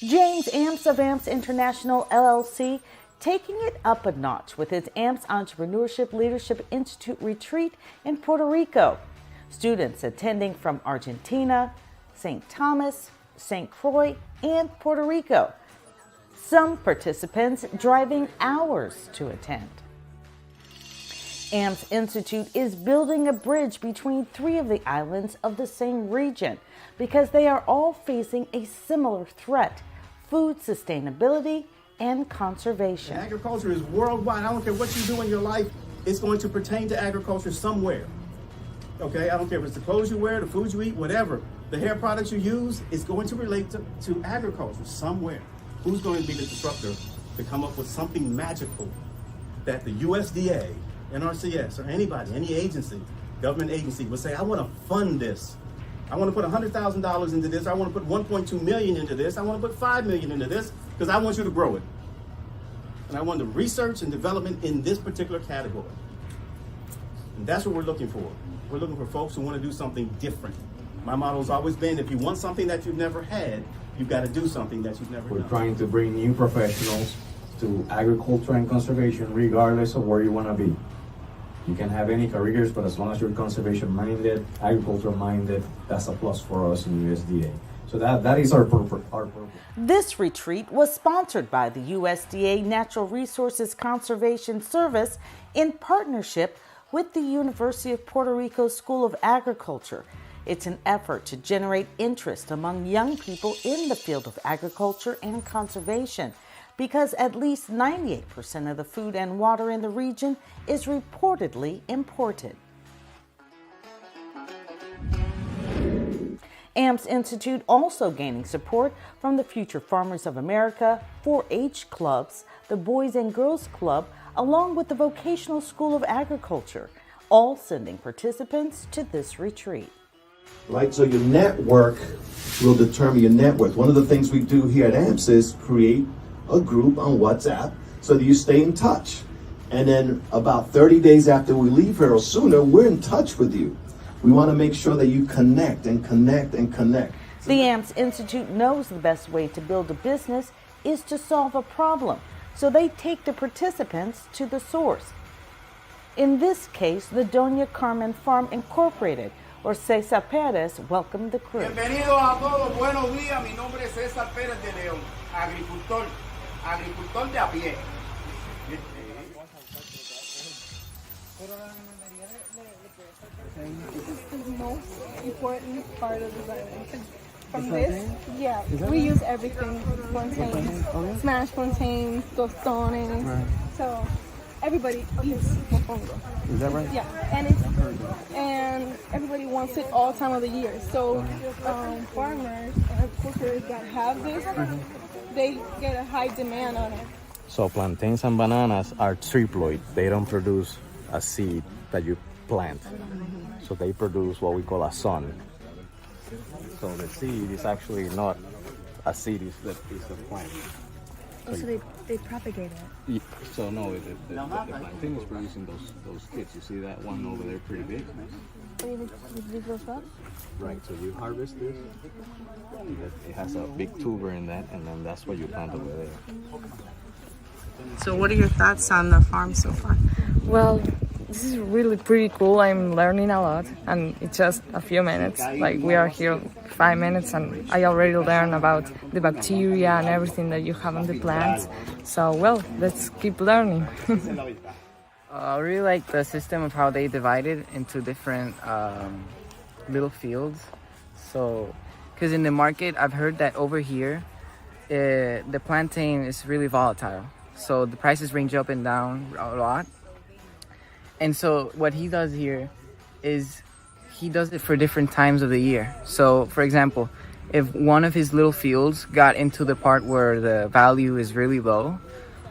James Amps of Amps International LLC taking it up a notch with his Amps Entrepreneurship Leadership Institute retreat in Puerto Rico. Students attending from Argentina, St. Thomas, St. Croix, and Puerto Rico. Some participants driving hours to attend. Amps Institute is building a bridge between three of the islands of the same region because they are all facing a similar threat: food sustainability and conservation. Agriculture is worldwide. I don't care what you do in your life, it's going to pertain to agriculture somewhere. Okay, I don't care if it's the clothes you wear, the foods you eat, whatever. The hair products you use is going to relate to agriculture somewhere. Who's going to be the disruptor to come up with something magical that the USDA, NRCS, or anybody, any agency, government agency would say, I want to fund this. I want to put $100,000 into this. I want to put 1.2 million into this. I want to put 5 million into this because I want you to grow it. And I want the research and development in this particular category. And that's what we're looking for. We're looking for folks who want to do something different. My motto has always been, if you want something that you've never had, you've got to do something that you've never done. We're trying to bring new professionals to agriculture and conservation regardless of where you want to be. You can have any careers, but as long as you're conservation-minded, agriculture-minded, that's a plus for us in USDA. So that is our purpose. This retreat was sponsored by the USDA Natural Resources Conservation Service in partnership with the University of Puerto Rico School of Agriculture. It's an effort to generate interest among young people in the field of agriculture and conservation, because at least 98% of the food and water in the region is reportedly imported. Amps Institute also gaining support from the Future Farmers of America, 4-H clubs, the Boys and Girls Club, along with the Vocational School of Agriculture, all sending participants to this retreat. Right, so your network will determine your net worth. One of the things we do here at AMPS is create a group on WhatsApp so that you stay in touch. And then about 30 days after we leave here or sooner, we're in touch with you. We want to make sure that you connect and connect and connect. The AMPS Institute knows the best way to build a business is to solve a problem, so they take the participants to the source. In this case, the Doña Carmen Farm Incorporated, or César Pérez, welcomed the crew. Bienvenidos a todos, buenos días. Mi nombre es César Pérez de León, agricultor de a pie. This is the most important part of the island. From this, yeah, we use everything. Plantains, smashed plantains, tostones. Right. So everybody eats mofongo. Is that right? Yeah, and everybody wants it all time of the year. So farmers and cookers that have this, they get a high demand on it. So plantains and bananas are triploid. They don't produce a seed that you plant. So they produce what we call a son. So the seed is actually not a seed, it's the plant. Oh, so they propagate it? So no, the plantain is producing those kits. You see that one over there pretty big? These little stuff? Right, so you harvest this, it has a big tuber in that, and then that's what you plant over there. So what are your thoughts on the farm so far? Well, this is really pretty cool. I'm learning a lot, and it's just a few minutes. Like, we are here 5 minutes, and I already learned about the bacteria and everything that you have on the plants. So, well, let's keep learning. I really like the system of how they divide it into different little fields. So, because in the market, I've heard that over here, the plantain is really volatile. So the prices range up and down a lot. And so what he does here is he does it for different times of the year. So, for example, if one of his little fields got into the part where the value is really low,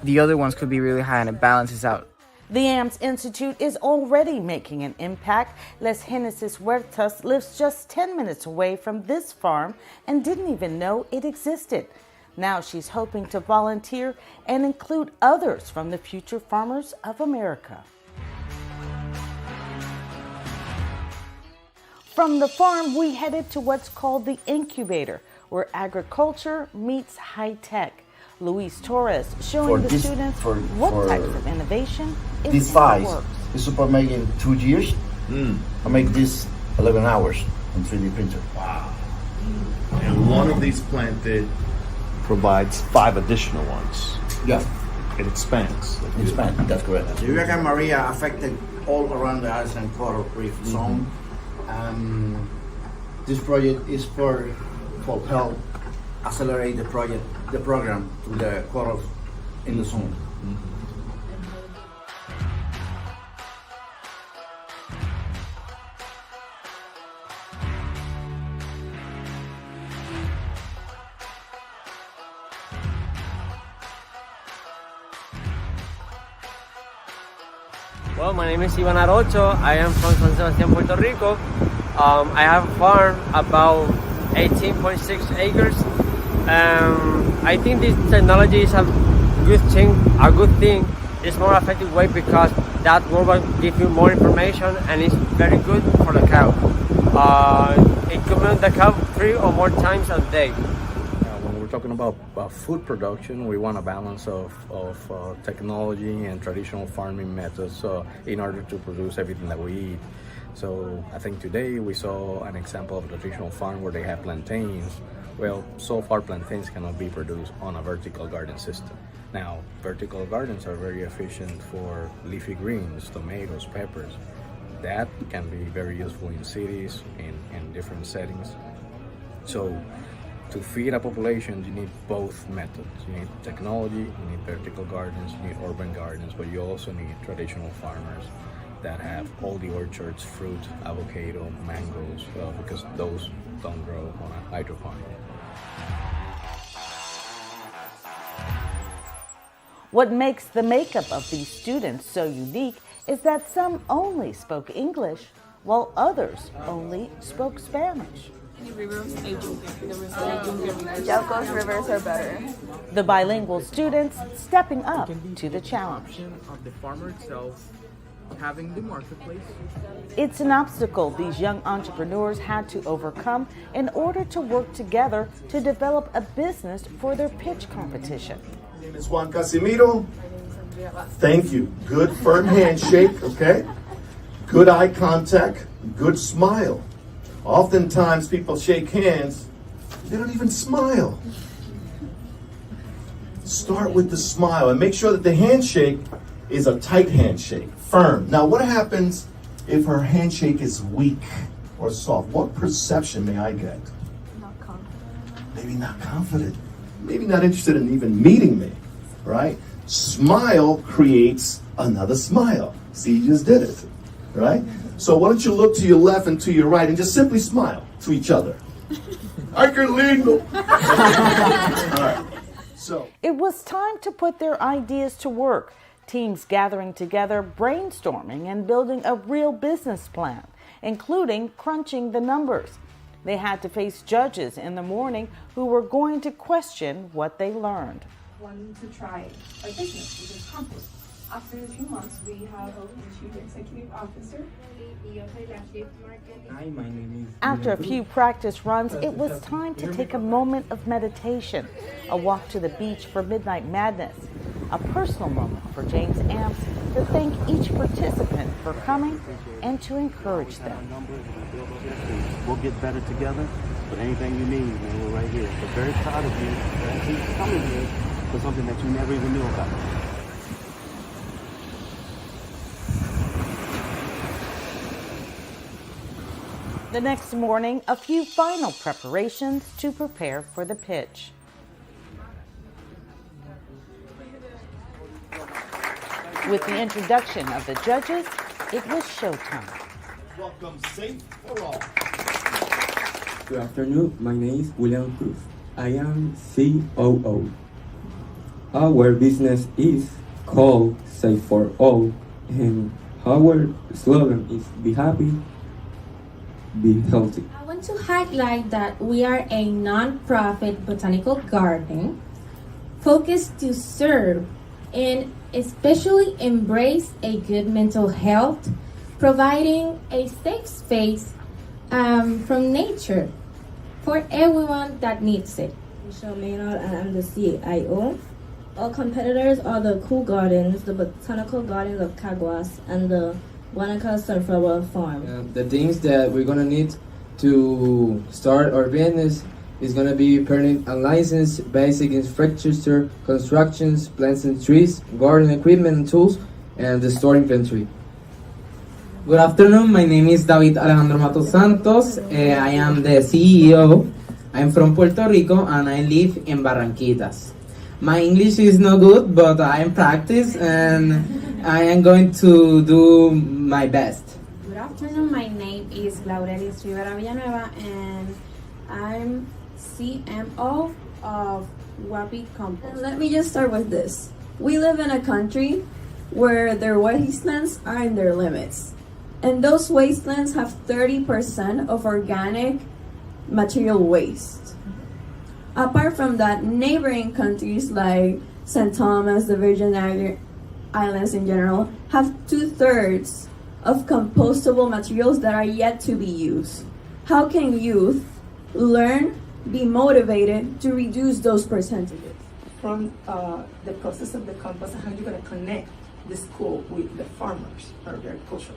the other ones could be really high, and it balances out. The AMPS Institute is already making an impact. Les Genesis Huertas lives just 10 minutes away from this farm and didn't even know it existed. Now she's hoping to volunteer and include others from the Future Farmers of America. From the farm, we headed to what's called the incubator, where agriculture meets high tech. Luis Torres showing the students what types of innovation is this in size the works. is super made in 2 years. I make this 11 hours in 3D printer. Wow. And one of these planted provides 5 additional ones. Yeah. It expands. It expands, that's correct. The Hurricane Maria affected all around the Island Coral Reef Zone. This project is for help accelerate the program to the corals in the zone. Well, my name is Ivan Arocho. I am from San Sebastián, Puerto Rico. I have a farm about 18.6 acres. I think this technology is a good thing. It's more effective way because that will give you more information and it's very good for the cow. It can milk the cow 3 or more times a day. When we're talking about food production, we want a balance of technology and traditional farming methods in order to produce everything that we eat. So I think today we saw an example of a traditional farm where they have plantains. Well, so far plantains cannot be produced on a vertical garden system. Now, vertical gardens are very efficient for leafy greens, tomatoes, peppers. That can be very useful in cities, in different settings. So to feed a population, you need both methods. You need technology, you need vertical gardens, you need urban gardens, but you also need traditional farmers that have all the orchards, fruit, avocado, mangoes, because those don't grow on a hydroponic. What makes the makeup of these students so unique is that some only spoke English, while others only spoke Spanish. Yauco's rivers are better. The bilingual students stepping up to the challenge. Of the farmer itself having the marketplace. It's an obstacle these young entrepreneurs had to overcome in order to work together to develop a business for their pitch competition. My name is Juan Casimiro. Thank you. Good firm handshake, okay? Good eye contact, good smile. Oftentimes people shake hands, they don't even smile. Start with the smile and make sure that the handshake is a tight handshake, firm. Now what happens if her handshake is weak or soft? What perception may I get? Not confident. Maybe not confident. Maybe not interested in even meeting me, right? Smile creates another smile. See, you just did it, right? So why don't you look to your left and to your right and just simply smile to each other. Ay, qué lindo. All right. So it was time to put their ideas to work. Teams gathering together, brainstorming, and building a real business plan, including crunching the numbers. They had to face judges in the morning who were going to question what they learned. Wanting to try our business, which is compost. After a few months, we have a chief executive officer. Hi, my name is. After a few practice runs, it was time to take a moment of meditation, a walk to the beach for Midnight Madness, a personal moment for James Amps to thank each participant for coming and to encourage them. We'll get better together, but anything you need, man, we're right here. We're very proud of you for actually coming here for something that you never even knew about. The next morning, a few final preparations to prepare for the pitch. With the introduction of the judges, it was showtime. welcome safe for all. Good afternoon, my name is William Cruz. I am COO. Our business is called Safe for All, and our slogan is Be Happy, Be Healthy. I want to highlight that we are a non-profit botanical garden focused to serve and especially embrace a good mental health, providing a safe space from nature for everyone that needs it. Michelle Maynard, and I'm the CIO. Our competitors are the Cool Gardens, the Botanical Gardens of Caguas, and the Guanaca Sunflower Farm. The things that we're gonna need to start our business is gonna be permit and license, basic infrastructure, constructions, plants and trees, garden equipment and tools, and the store inventory. Good afternoon, my name is David Alejandro Matos Santos. I am the CEO. I'm from Puerto Rico and I live in Barranquitas. My English is no good, but I am practice and I am going to do my best. Good afternoon, my name is Laurelis Rivera Villanueva and I'm CMO of Wabi Compost. And let me just start with this. We live in a country where their wastelands are in their limits. And those wastelands have 30% of organic material waste. Apart from that, neighboring countries like St. Thomas, the Virgin Islands in general, have 2/3 of compostable materials that are yet to be used. How can youth learn, be motivated to reduce those percentages? From the process of the compost, how are you going to connect the school with the farmers or the agriculture?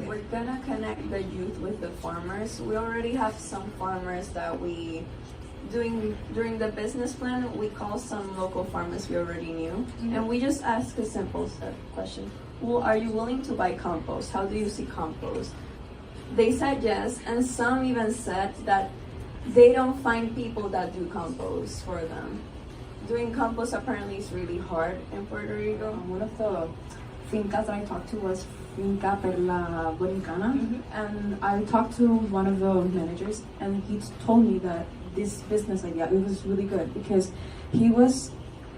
We're gonna connect the youth with the farmers. We already have some farmers that during the business plan, we call some local farmers we already knew. And we just ask a simple question. Well, are you willing to buy compost? How do you see compost? They said yes, and some even said that they don't find people that do compost for them. Doing compost apparently is really hard in Puerto Rico. One of the fincas that I talked to was Finca Perla Borincana, and I talked to one of the managers, and he told me that this business idea, it was really good because he was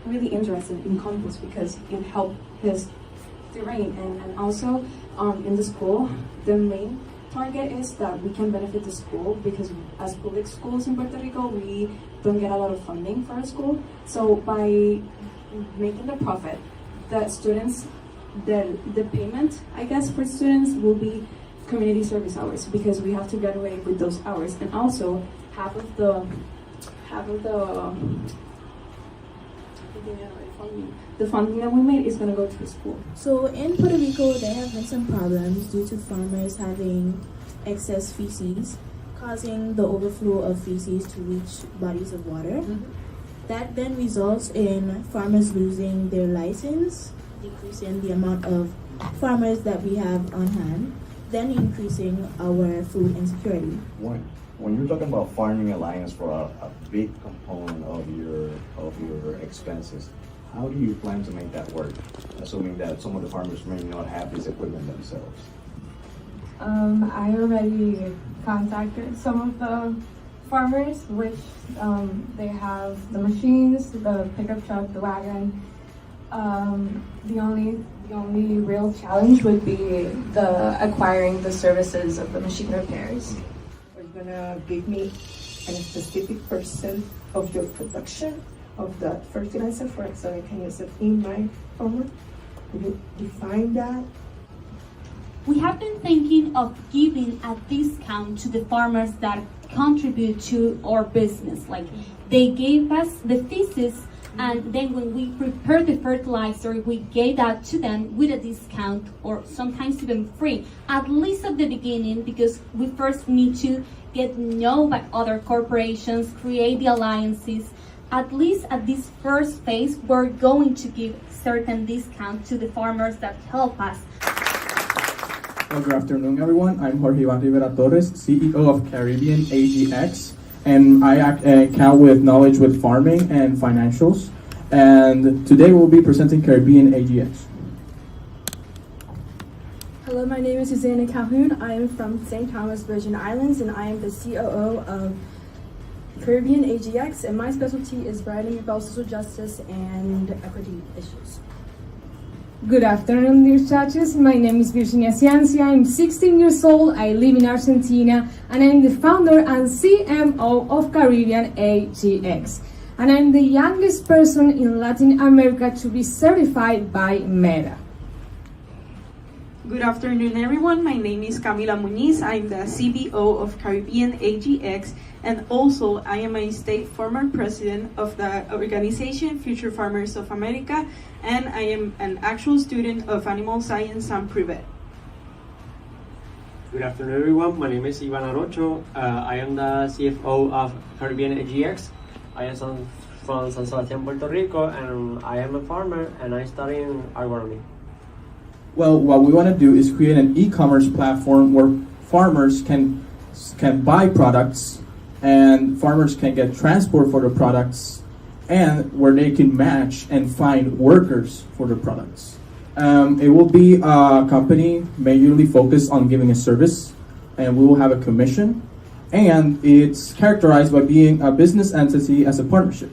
really interested in compost because it helped his terrain, and also in the school, the main target is that we can benefit the school because as public schools in Puerto Rico, we don't get a lot of funding for our school. So by making the profit, the students, the payment, I guess, for students will be community service hours because we have to get away with those hours, and also half of the funding that we made is going to go to the school. So in Puerto Rico, there have been some problems due to farmers having excess feces, causing the overflow of feces to reach bodies of water. That then results in farmers losing their license, decreasing the amount of farmers that we have on hand, then increasing our food insecurity. When you're talking about farming alliance for a big component of your expenses, how do you plan to make that work, assuming that some of the farmers may not have this equipment themselves? I already contacted some of the farmers, which they have the machines, the pickup truck, the wagon. The only real challenge would be the acquiring the services of the machine repairs. Are you gonna give me a specific percent of your production of that fertilizer for it so I can use it in my farmer? Could you define that? We have been thinking of giving a discount to the farmers that contribute to our business. Like they gave us the feces, and then when we prepare the fertilizer, we gave that to them with a discount or sometimes even free, at least at the beginning, because we first need to get known by other corporations, create the alliances. At least at this first phase, we're going to give certain discount to the farmers that help us. Well, good afternoon, everyone. I'm Jorge Iván Rivera Torres, CEO of Caribbean AGX, and I account with knowledge with farming and financials. And today we'll be presenting Caribbean AGX. Hello, my name is Susanna Calhoun. I am from St. Thomas, Virgin Islands, and I am the COO of Caribbean AGX, and my specialty is writing about social justice and equity issues. Good afternoon, dear judges. My name is Virginia Ciancia. I'm 16 years old. I live in Argentina, and I'm the founder and CMO of Caribbean AGX. And I'm the youngest person in Latin America to be certified by MEDA. Good afternoon, everyone. My name is Camila Muñiz. I'm the CBO of Caribbean AGX, and also I am a state former president of the organization Future Farmers of America, and I am an actual student of animal science and Privet. Good afternoon, everyone. My name is Ivan Arocho. I am the CFO of Caribbean AGX. I am from San Sebastián, Puerto Rico, and I am a farmer, and I study in agronomy. Well, what we want to do is create an e-commerce platform where farmers can buy products and farmers can get transport for the products, and where they can match and find workers for the products. It will be a company majorly focused on giving a service, and we will have a commission, and it's characterized by being a business entity as a partnership.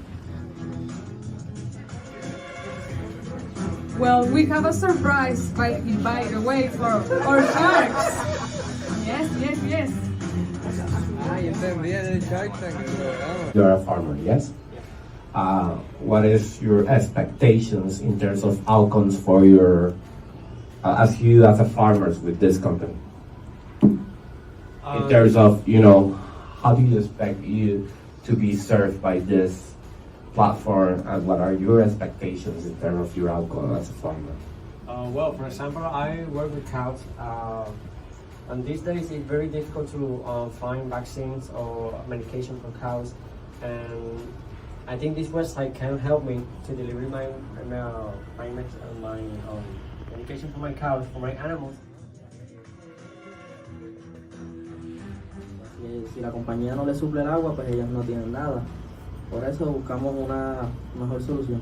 Well, we have a surprise by the way for our sharks. Yes. You're a farmer, yes? What is your expectations in terms of outcomes for your, as you as a farmers with this company? In terms of, how do you expect you to be served by this platform, and what are your expectations in terms of your outcome as a farmer? Well, for example, I work with cows, and these days it's very difficult to find vaccines or medication for cows, and I think this website can help me to deliver my medication for my cows, for my animals. Si la compañía no le suple el agua, pues ellas no tienen nada. Por eso buscamos una mejor solución.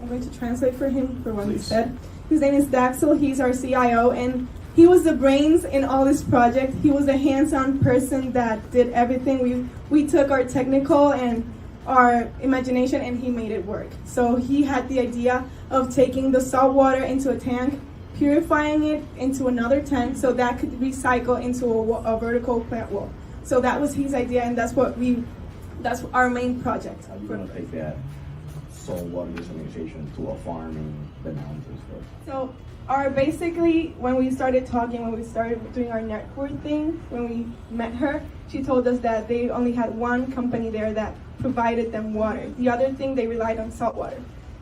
I'm going to translate for him for what he said. His name is Daxel. He's our CIO, and he was the brains in all this project. He was a hands-on person that did everything. We took our technical and our imagination, and he made it work. So he had the idea of taking the salt water into a tank, purifying it into another tank so that could recycle into a vertical plant wall. So that was his idea, and that's our main project. How are you going to take that salt water desalination to a farm in the mountains? So basically, when we started talking, when we started doing our network thing, when we met her, she told us that they only had one company there that provided them water. The other thing, they relied on salt water.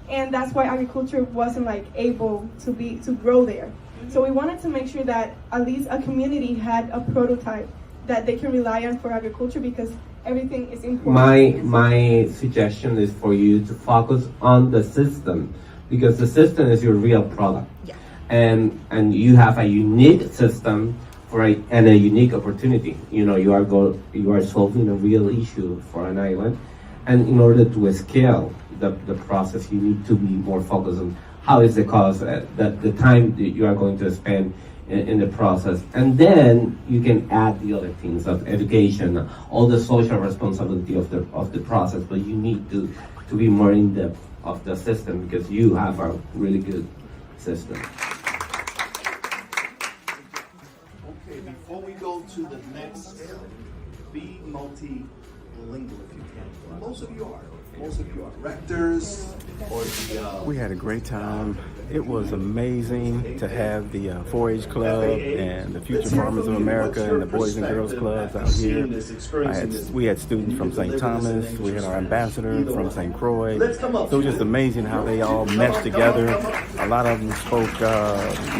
And that's why agriculture wasn't able to grow there. So we wanted to make sure that at least a community had a prototype that they can rely on for agriculture, because everything is important. My suggestion is for you to focus on the system, because the system is your real product. Yeah. And you have a unique system and a unique opportunity. You are solving a real issue for an island, and in order to scale the process, you need to be more focused on how is the cost, the time that you are going to spend in the process, and then you can add the other things of education, all the social responsibility of the process. But you need to be more in depth of the system, because you have a really good system. Okay, before we go to the next, be multilingual if you can. Most of you are rectors or the. We had a great time. It was amazing to have the 4-H Club and the Future Farmers of America and the Boys and Girls Clubs out here. We had students from St. Thomas. We had our ambassador from St. Croix. So it was just amazing how they all meshed together. A lot of them spoke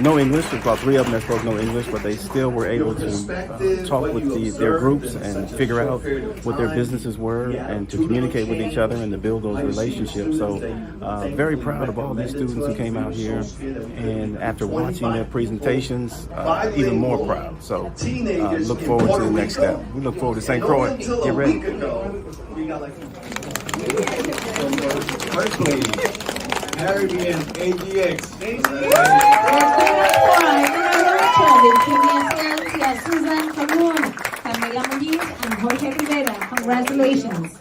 no English. About 3 of them that spoke no English, but they still were able to talk with their groups and figure out what their businesses were and to communicate with each other and to build those relationships. So very proud of all these students who came out here, and after watching their presentations, even more proud. So look forward to the next step. We look forward to St. Croix. Get ready. First lady, Caribbean AGX. Susan Colon, Camila Muñiz, and Jorge Rivera. Congratulations.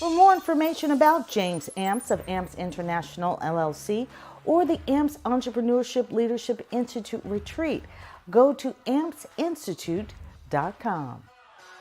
For more information about James Amps of Amps International LLC or the Amps Entrepreneurship Leadership Institute Retreat, go to ampsinstitute.com.